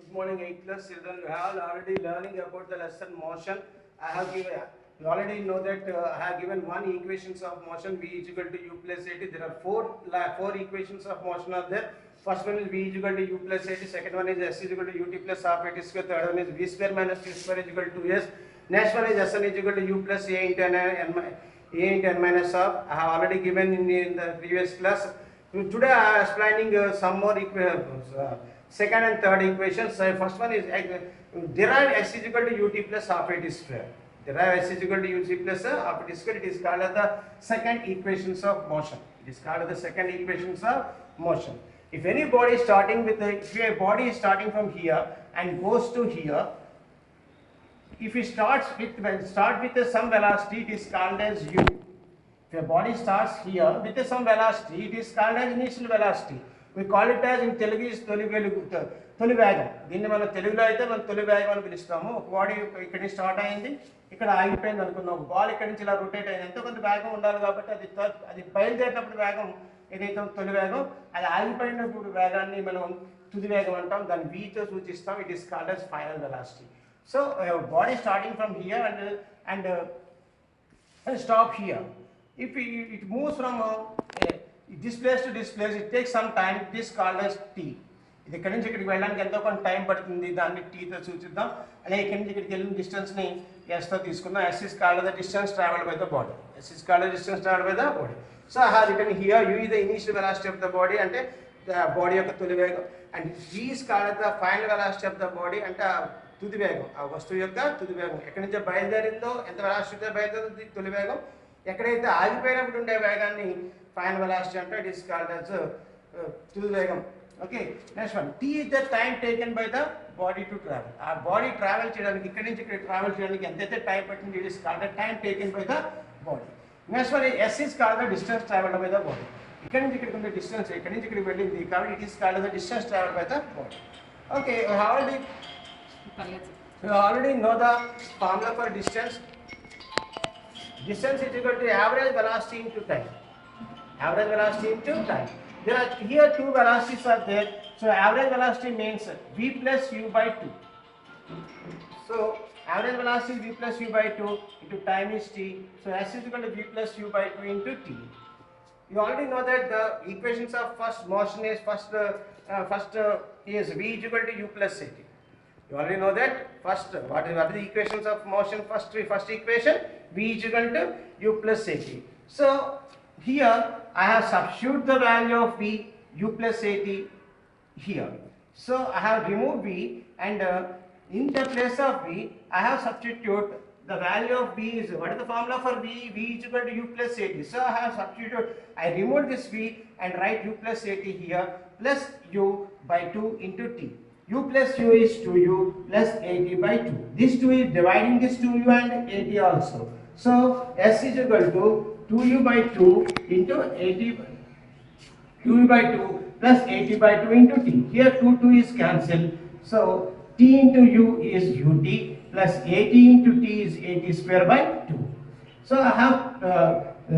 Good morning, 8th class children. You have already learning about the lesson motion. I have given. You already know that I have given one equations of motion v is equal to u plus at. There are four equations of motion are there. First one is v is equal to u plus at. Second one is s is equal to ut plus half at square. Third one is v square minus t square is equal to s. Next one is sn is equal to u plus a into n minus half. I have already given in the previous class. Today I am explaining some more equations. Second and third equations. First one is derive s is equal to ut plus half at square. Derive s is equal to ut plus half at square. It is called as the second equations of motion. It is called as the second equations of motion. If any body is starting with if a body is starting from here and goes to here, if it starts with some velocity, it is called as u. If a body starts here with some velocity, it is called as initial velocity. We call it as in Telugu is తొలి వేగం. దీన్ని మనం తెలుగులో అయితే మనం తొలి వేగం అని పిలుస్తాము. ఒక బాడీ ఇక్కడ నుంచి స్టార్ట్ అయింది, ఇక్కడ ఆగిపోయింది అనుకుందాం. ఒక బాల్ ఇక్కడ నుంచి ఇలా రొటేట్ అయింది, ఎంతో కొంత వేగం ఉండాలి కాబట్టి అది బయలుదేరినప్పుడు వేగం ఏదైతే తొలి వేగం, అది ఆగిపోయినప్పుడు వేగాన్ని మనం తుది వేగం అంటాం. దాన్ని వీతో సూచిస్తాం. It is called as final velocity. So body starting from here and stop here. If it moves from this place to this place, it takes some time. It is called as t. ఇది ఇక్కడి నుంచి ఇక్కడికి వెళ్ళడానికి ఎంతో కొంత time పడుతుంది, దాన్ని టీతో సూచిద్దాం. అలాగే ఇక్కడి నుంచి ఇక్కడికి వెళ్ళిన డిస్టెన్స్ని ఎస్తో తీసుకుందాం. S is called the distance travelled by the body. S is called the distance travelled by the body. So I have written here u is the initial velocity of the body, అంటే body యొక్క తొలి వేగం. And v is called the final velocity of the body, అంటే తుది వేగం, ఆ వస్తువు యొక్క తుది వేగం. ఎక్కడి నుంచి బయలుదేరిందో, ఎంత వెలాసిటీతో బయలుదేరిందో తొలి వేగం. ఎక్కడైతే ఆగిపోయినప్పుడు ఉండే వేగాన్ని ఫైనల్ వెలాసిటీ అంటే ఇట్ ఈస్ కాల్డ్ as తుది వేగం. Okay, next one, t is the time taken by the body to travel. ఆ బాడీ ట్రావెల్ చేయడానికి, ఇక్కడి నుంచి ఇక్కడ ట్రావెల్ చేయడానికి ఎంతైతే టైం పట్టింది, it is called the time taken by the body. Next one, s is called the distance traveled by the body. ఇక్కడి నుంచి ఇక్కడికి ఉండే డిస్టెన్స్, ఇక్కడి నుంచి ఇక్కడికి వెళ్ళింది కాబట్టి it is called the distance travelled by the body. Okay, you already know the formula for distance. Distance is equal to average velocity into time. Average velocity into time. There are here two velocities are there. So average velocity means v plus u by 2. So average velocity is v plus u by 2 into time is t. So s is equal to v plus u by 2 into t. You already know that the equations of first motion is first is v is equal to u plus at. You already know that first what are the equations of motion? First equation v is equal to u plus at. So here I have substituted the value of v u plus at here. So I have removed v and in the place of v I have substituted the value of v is, what is the formula for v? V is equal to u plus at. So I have substituted, I removed this v and write u plus at here plus u by 2 into t. U plus u is 2u plus at by 2. This 2 is dividing this 2u and at also. So s is equal to 2u by 2 into 2u by 2 plus 80 by 2 into t. Here 2 is cancelled. So t into u is ut plus 80 into t is 80 square by 2. So I have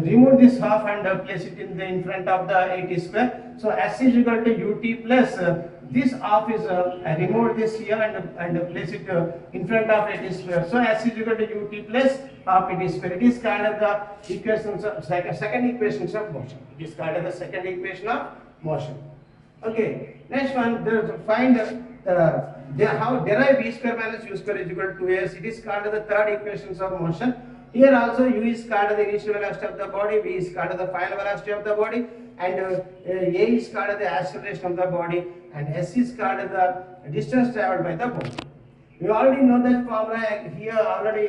remove this half and place it in front of the 80 square. So s is equal to ut plus this half is I remove this here and place it in front of 80 square. So s is equal to ut plus half 80 square. It is called as the equations of second equations of motion. It is called as the second equation of motion. Okay, next one, find how derive v square minus u square is equal to s. It is called as the third equations of motion. Here also u is called the initial velocity of the body, v is called the final velocity of the body, and a is called the acceleration of the body, and s is called the distance traveled by the body. You already know that formula here already.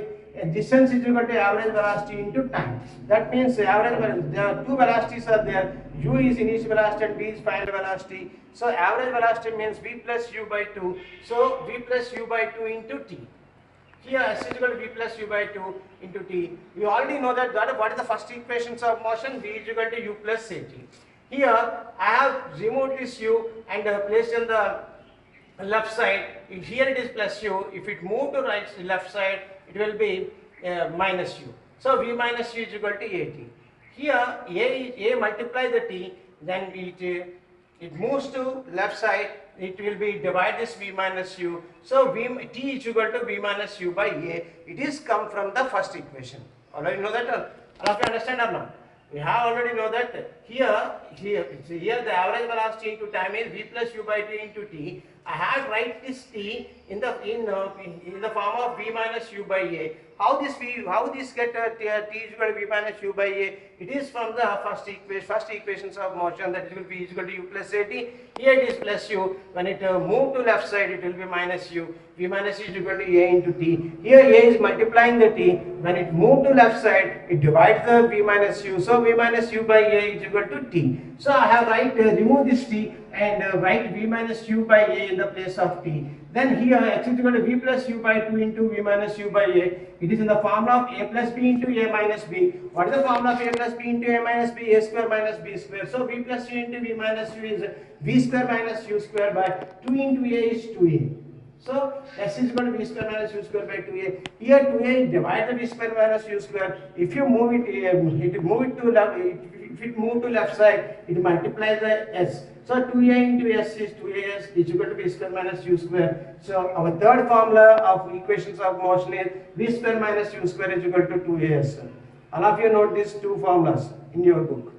Distance is equal to average velocity into time. That means average velocity, there are two velocities are there. U is initial velocity and v is final velocity. So average velocity means v plus u by 2. So v plus u by 2 into t. Here s is equal to v plus u by 2 into t. You already know that what is the first equations of motion? V is equal to u plus at. Here I have removed this u and placed on the left side. Here it is plus u. If it move to left side, it will be minus u. So v minus u is equal to at. Here a multiply the t, then it moves to left side. it will be divide this v minus u. So t is equal to v minus u by a. It is come from the first equation. Already know that? All of you understand or not? We have already know that here the average velocity into time is v plus u by t into t. I have write this t in the form of v minus u by a. How this get t is equal to v minus u by a? It is from the first equations of motion, that it will be equal to u plus a t. Here it is plus u. When it move to left side, it will be minus u. V minus u is equal to a into t. Here a is multiplying the t. When it move to left side, it divides the v minus u. So v minus u by a is equal to t. So I have remove this t and write v minus u by a in the place of t. Then here x is equal to v plus u by 2 into v minus u by a. It is in the formula of a plus b into a minus b. What is the formula of a plus b into a minus b? A square minus b square. So v plus u into v minus u is v square minus u square by 2 into a is 2a. So s is equal to v square minus u square by 2a. Here 2a divide the v square minus u square. If you move it, move it to left. If it move to left side, it multiplies the s. So 2a into s is 2as is equal to v square minus u square. So our third formula of equations of motion is v square minus u square is equal to 2as. All of you note these two formulas in your book.